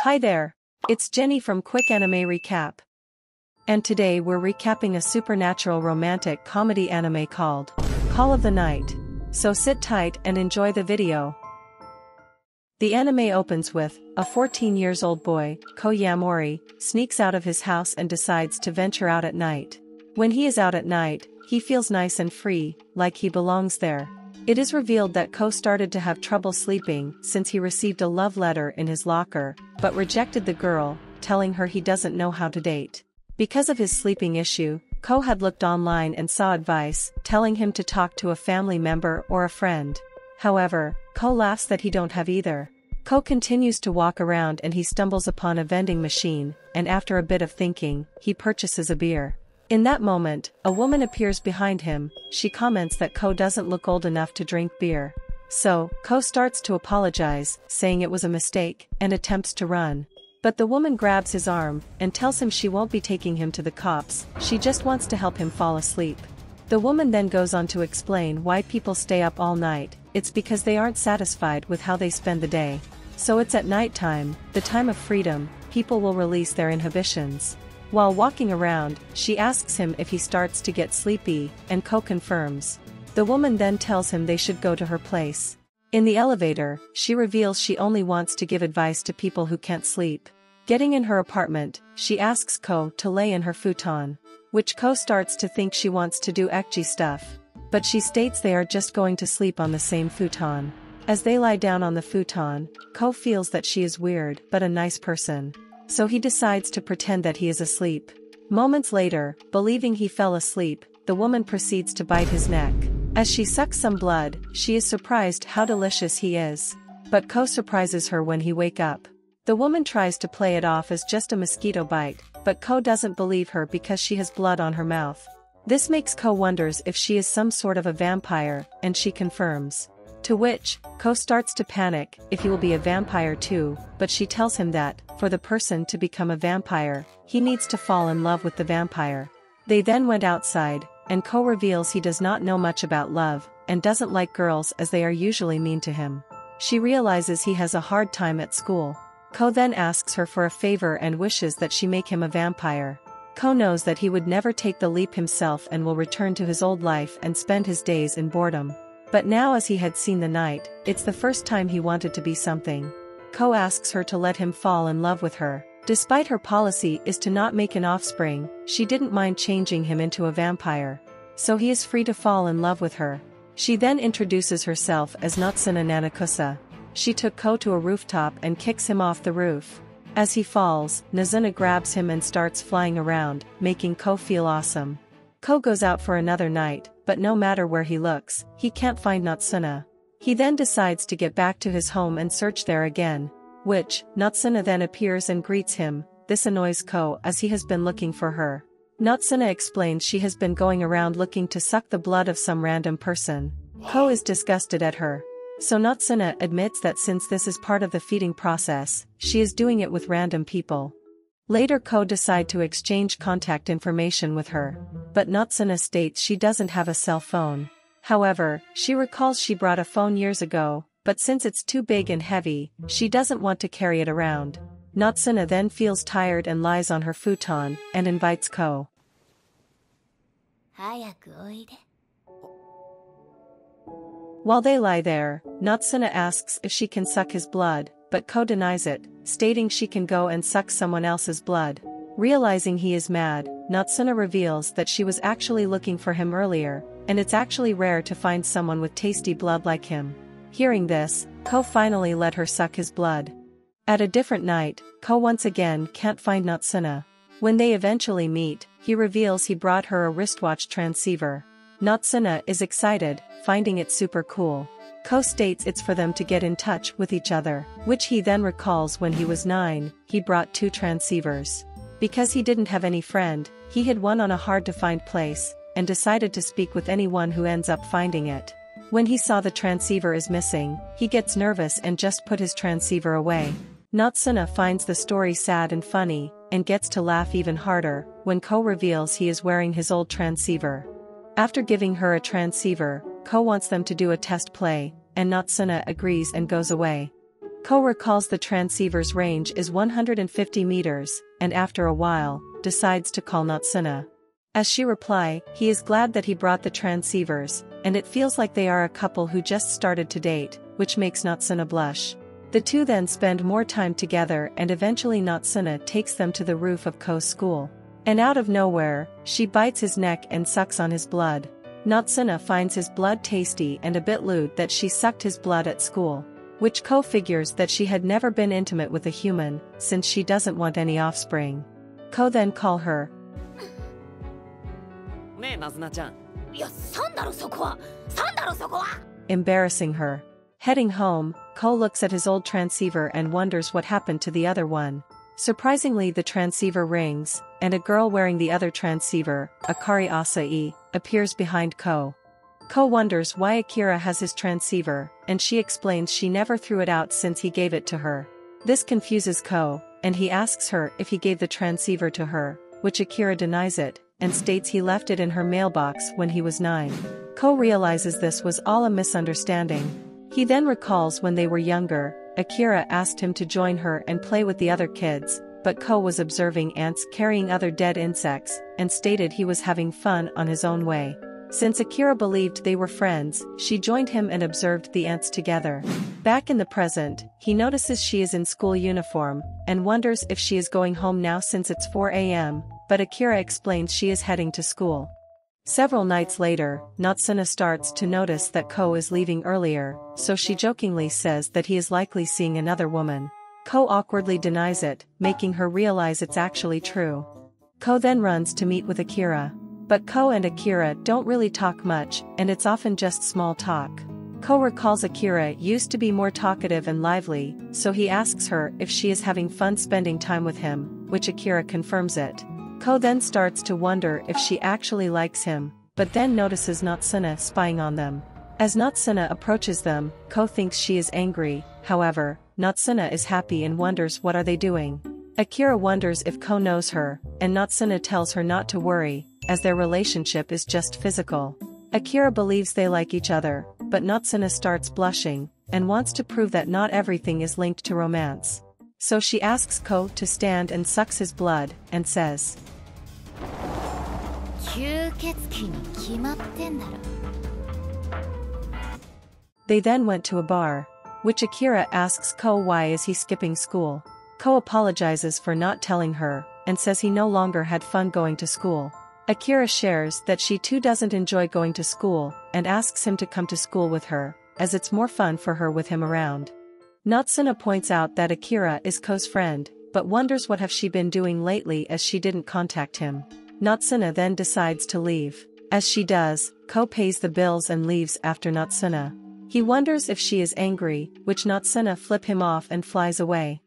Hi there, it's Jenny from Quick Anime Recap. And today we're recapping a supernatural romantic comedy anime called Call of the Night. So sit tight and enjoy the video. The anime opens with a 14-year-old boy, Ko Yamori, sneaks out of his house and decides to venture out at night. When he is out at night, he feels nice and free, like he belongs there. It is revealed that Ko started to have trouble sleeping since he received a love letter in his locker, but rejected the girl, telling her he doesn't know how to date. Because of his sleeping issue, Ko had looked online and saw advice, telling him to talk to a family member or a friend. However, Ko laughs that he don't have either. Ko continues to walk around and he stumbles upon a vending machine, and after a bit of thinking, he purchases a beer. In that moment, a woman appears behind him. She comments that Ko doesn't look old enough to drink beer. So, Ko starts to apologize, saying it was a mistake, and attempts to run. But the woman grabs his arm, and tells him she won't be taking him to the cops, she just wants to help him fall asleep. The woman then goes on to explain why people stay up all night. It's because they aren't satisfied with how they spend the day. So it's at night time, the time of freedom, people will release their inhibitions. While walking around, she asks him if he starts to get sleepy, and Ko confirms. The woman then tells him they should go to her place. In the elevator, she reveals she only wants to give advice to people who can't sleep. Getting in her apartment, she asks Ko to lay in her futon, which Ko starts to think she wants to do ecchi stuff. But she states they are just going to sleep on the same futon. As they lie down on the futon, Ko feels that she is weird but a nice person. So he decides to pretend that he is asleep. Moments later, believing he fell asleep, the woman proceeds to bite his neck. As she sucks some blood, she is surprised how delicious he is. But Ko surprises her when he wakes up. The woman tries to play it off as just a mosquito bite, but Ko doesn't believe her because she has blood on her mouth. This makes Ko wonders if she is some sort of a vampire, and she confirms. To which, Ko starts to panic if he will be a vampire too, but she tells him that, for the person to become a vampire, he needs to fall in love with the vampire. They then went outside, and Ko reveals he does not know much about love, and doesn't like girls as they are usually mean to him. She realizes he has a hard time at school. Ko then asks her for a favor and wishes that she make him a vampire. Ko knows that he would never take the leap himself and will return to his old life and spend his days in boredom. But now as he had seen the night, it's the first time he wanted to be something. Ko asks her to let him fall in love with her. Despite her policy is to not make an offspring, she didn't mind changing him into a vampire. So he is free to fall in love with her. She then introduces herself as Natsuna Nanakusa. She took Ko to a rooftop and kicks him off the roof. As he falls, Nazuna grabs him and starts flying around, making Ko feel awesome. Ko goes out for another night, but no matter where he looks, he can't find Natsuna. He then decides to get back to his home and search there again. Which, Natsuna then appears and greets him. This annoys Ko as he has been looking for her. Natsuna explains she has been going around looking to suck the blood of some random person. Ko is disgusted at her. So Natsuna admits that since this is part of the feeding process, she is doing it with random people. Later Ko decide to exchange contact information with her. But Natsuna states she doesn't have a cell phone. However, she recalls she brought a phone years ago, but since it's too big and heavy, she doesn't want to carry it around. Natsuna then feels tired and lies on her futon, and invites Ko. While they lie there, Natsuna asks if she can suck his blood, but Ko denies it, stating she can go and suck someone else's blood. Realizing he is mad, Natsuna reveals that she was actually looking for him earlier, and it's actually rare to find someone with tasty blood like him. Hearing this, Ko finally let her suck his blood. At a different night, Ko once again can't find Natsuna. When they eventually meet, he reveals he brought her a wristwatch transceiver. Natsuna is excited, finding it super cool. Ko states it's for them to get in touch with each other, which he then recalls when he was 9, he brought 2 transceivers. Because he didn't have any friend, he hid one on a hard-to-find place, and decided to speak with anyone who ends up finding it. When he saw the transceiver is missing, he gets nervous and just put his transceiver away. Natsuna finds the story sad and funny, and gets to laugh even harder, when Ko reveals he is wearing his old transceiver. After giving her a transceiver, Ko wants them to do a test play, and Natsuna agrees and goes away. Ko recalls the transceiver's range is 150 meters, and after a while, decides to call Natsuno. As she replies, he is glad that he brought the transceivers, and it feels like they are a couple who just started to date, which makes Natsuno blush. The two then spend more time together and eventually Natsuno takes them to the roof of Ko's school. And out of nowhere, she bites his neck and sucks on his blood. Natsuno finds his blood tasty and a bit lewd that she sucked his blood at school. Which Ko figures that she had never been intimate with a human, since she doesn't want any offspring. Ko then call her, embarrassing her. Heading home, Ko looks at his old transceiver and wonders what happened to the other one. Surprisingly, the transceiver rings, and a girl wearing the other transceiver, Akari Asai, appears behind Ko. Ko wonders why Akira has his transceiver, and she explains she never threw it out since he gave it to her. This confuses Ko, and he asks her if he gave the transceiver to her, which Akira denies it, and states he left it in her mailbox when he was 9. Ko realizes this was all a misunderstanding. He then recalls when they were younger, Akira asked him to join her and play with the other kids, but Ko was observing ants carrying other dead insects, and stated he was having fun on his own way. Since Akira believed they were friends, she joined him and observed the ants together. Back in the present, he notices she is in school uniform, and wonders if she is going home now since it's 4 a.m., but Akira explains she is heading to school. Several nights later, Natsuno starts to notice that Ko is leaving earlier, so she jokingly says that he is likely seeing another woman. Ko awkwardly denies it, making her realize it's actually true. Ko then runs to meet with Akira. But Ko and Akira don't really talk much, and it's often just small talk. Ko recalls Akira used to be more talkative and lively, so he asks her if she is having fun spending time with him, which Akira confirms it. Ko then starts to wonder if she actually likes him, but then notices Natsuno spying on them. As Natsuno approaches them, Ko thinks she is angry, however, Natsuno is happy and wonders what are they doing. Akira wonders if Ko knows her, and Natsuno tells her not to worry, as their relationship is just physical. Akira believes they like each other, but Natsuno starts blushing, and wants to prove that not everything is linked to romance. So she asks Ko to stand and sucks his blood, and says, They then went to a bar, which Akira asks Ko why is he skipping school. Ko apologizes for not telling her, and says he no longer had fun going to school. Akira shares that she too doesn't enjoy going to school, and asks him to come to school with her, as it's more fun for her with him around. Natsuno points out that Akira is Ko's friend, but wonders what have she been doing lately as she didn't contact him. Natsuno then decides to leave. As she does, Ko pays the bills and leaves after Natsuno. He wonders if she is angry, which Natsuno flip him off and flies away.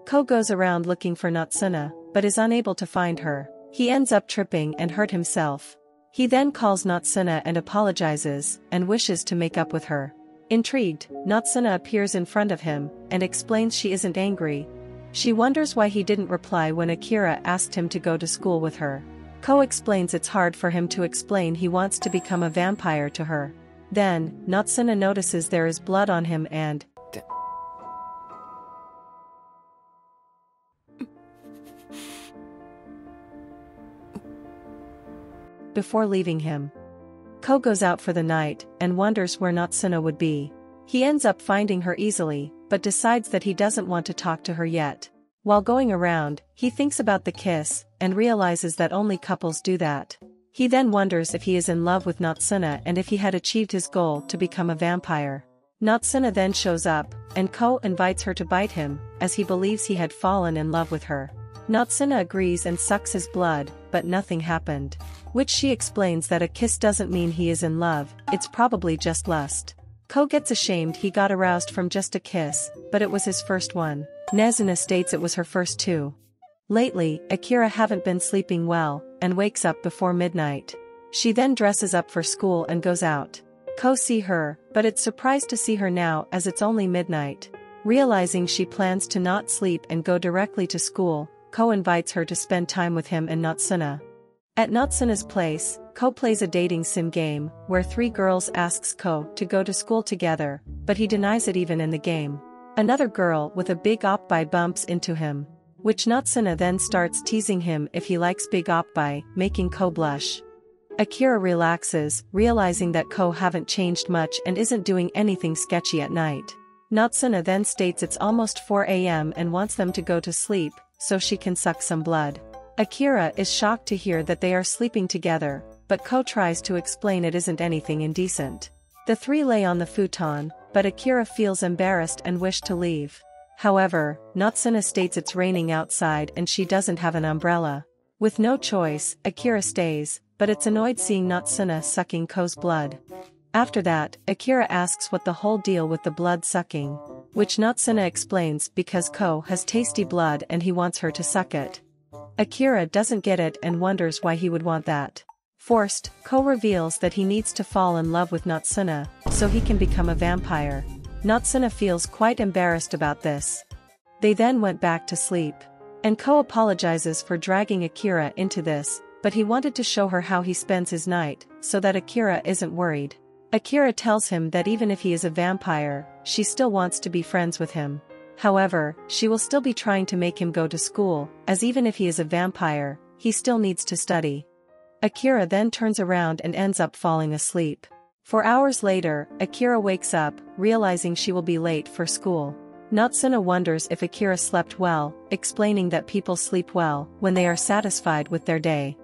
Ko goes around looking for Natsuno, but is unable to find her. He ends up tripping and hurt himself. He then calls Natsuno and apologizes, and wishes to make up with her. Intrigued, Natsuno appears in front of him, and explains she isn't angry. She wonders why he didn't reply when Akira asked him to go to school with her. Ko explains it's hard for him to explain he wants to become a vampire to her. Then, Natsuno notices there is blood on him and before leaving him. Ko goes out for the night, and wonders where Natsuno would be. He ends up finding her easily, but decides that he doesn't want to talk to her yet. While going around, he thinks about the kiss, and realizes that only couples do that. He then wonders if he is in love with Natsuno and if he had achieved his goal to become a vampire. Natsuno then shows up, and Ko invites her to bite him, as he believes he had fallen in love with her. Natsuno agrees and sucks his blood, but nothing happened. Which she explains that a kiss doesn't mean he is in love, it's probably just lust. Ko gets ashamed he got aroused from just a kiss, but it was his first one. Nezuno states it was her first too. Lately, Akira haven't been sleeping well, and wakes up before midnight. She then dresses up for school and goes out. Ko see her, but it's surprised to see her now as it's only midnight. Realizing she plans to not sleep and go directly to school, Ko invites her to spend time with him and Natsuno. At Natsuno's place, Ko plays a dating sim game, where 3 girls asks Ko to go to school together, but he denies it even in the game. Another girl with a big oppai bumps into him, which Natsume then starts teasing him if he likes big oppai, making Ko blush. Akira relaxes, realizing that Ko haven't changed much and isn't doing anything sketchy at night. Natsume then states it's almost 4 a.m. and wants them to go to sleep, so she can suck some blood. Akira is shocked to hear that they are sleeping together, but Ko tries to explain it isn't anything indecent. The three lay on the futon, but Akira feels embarrassed and wishes to leave. However, Natsume states it's raining outside and she doesn't have an umbrella. With no choice, Akira stays, but it's annoyed seeing Natsume sucking Ko's blood. After that, Akira asks what the whole deal with the blood sucking, which Natsume explains because Ko has tasty blood and he wants her to suck it. Akira doesn't get it and wonders why he would want that. Forced, Ko reveals that he needs to fall in love with Natsume, so he can become a vampire. Natsume feels quite embarrassed about this. They then went back to sleep. And Ko apologizes for dragging Akira into this, but he wanted to show her how he spends his night, so that Akira isn't worried. Akira tells him that even if he is a vampire, she still wants to be friends with him. However, she will still be trying to make him go to school, as even if he is a vampire, he still needs to study. Akira then turns around and ends up falling asleep. 4 hours later, Akira wakes up, realizing she will be late for school. Natsume wonders if Akira slept well, explaining that people sleep well when they are satisfied with their day.